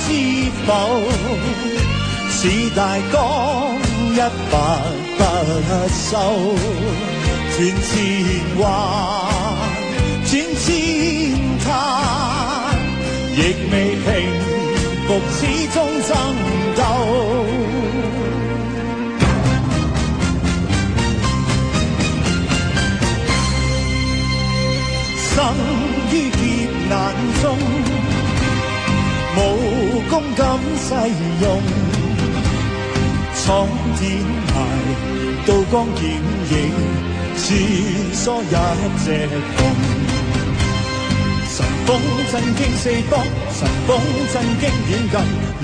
知否？是大江一發不收，轉千彎，轉千灘，亦未平復，始終爭鬥。生於劫難中，無功敢世用，闖天涯，刀光劍影，穿梭一隻鳳。神風震驚四方，神風震驚遠近，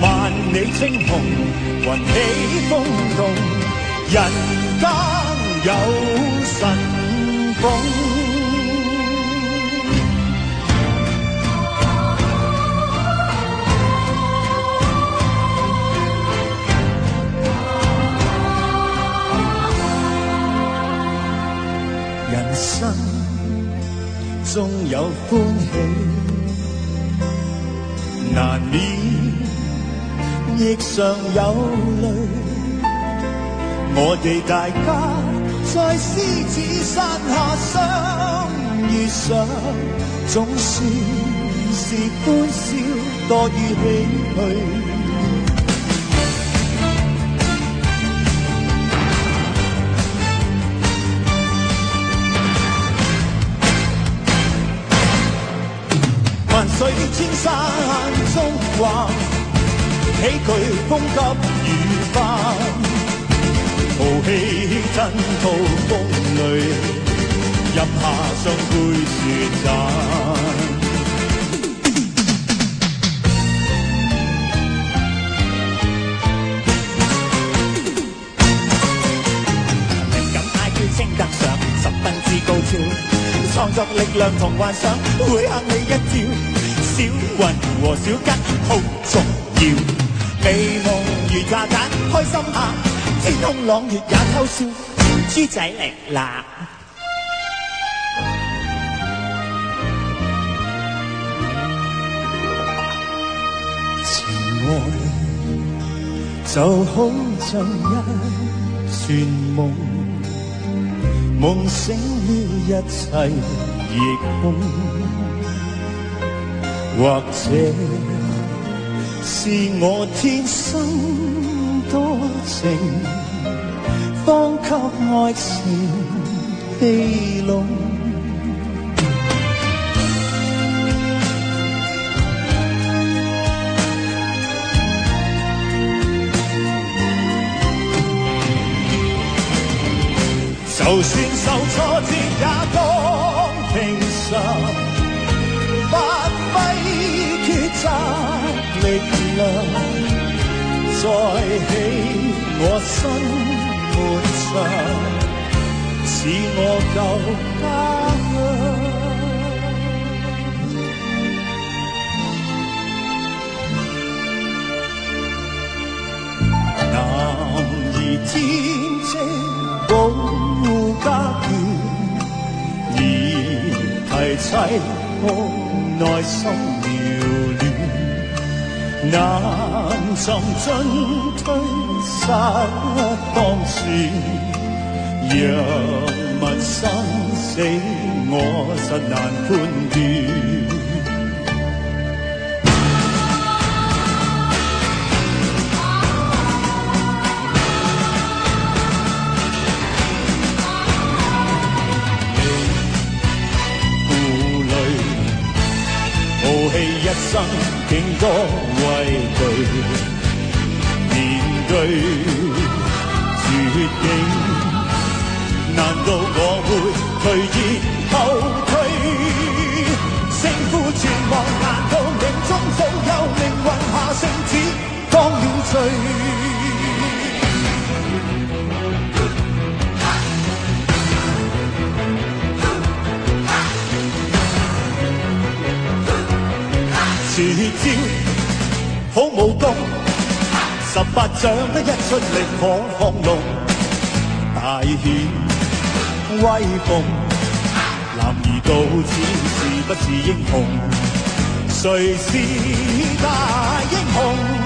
萬里青紅，雲起風動，人間有神鳳。人生中有歡喜，難免亦常有淚。我哋大家在獅子山下相遇上，總算是歡笑多於唏噓。萬水千山中橫，崎嶇風急雨翻，豪氣震濤風裏，飲下雙杯雪盞。靈感 IQ 稱得上十分之高超，創作力量同幻想會嚇你一跳。小雲和小吉好重要，美夢如炸彈，開心下，天空朗月也偷笑，豬仔嚟啦！情愛就好像一串夢，夢醒了一切亦空。或者是我天生多情，方給愛情戲弄。就算受挫折也當平常，發揮抉擇力量，再起我新門牆，似我舊家鄉。男兒天職保護家園，兒提妻屋內心妙亂，難尋進退失方寸，若問生死我實難判斷。一生竟多畏懼，面對絕境，難道我會隨意後退？勝負存亡，難道命中早有命運下聖子當了罪？絕招好武功，18掌得一出力可放龍，大顯威風。男兒到此是不是英雄？誰是大英雄？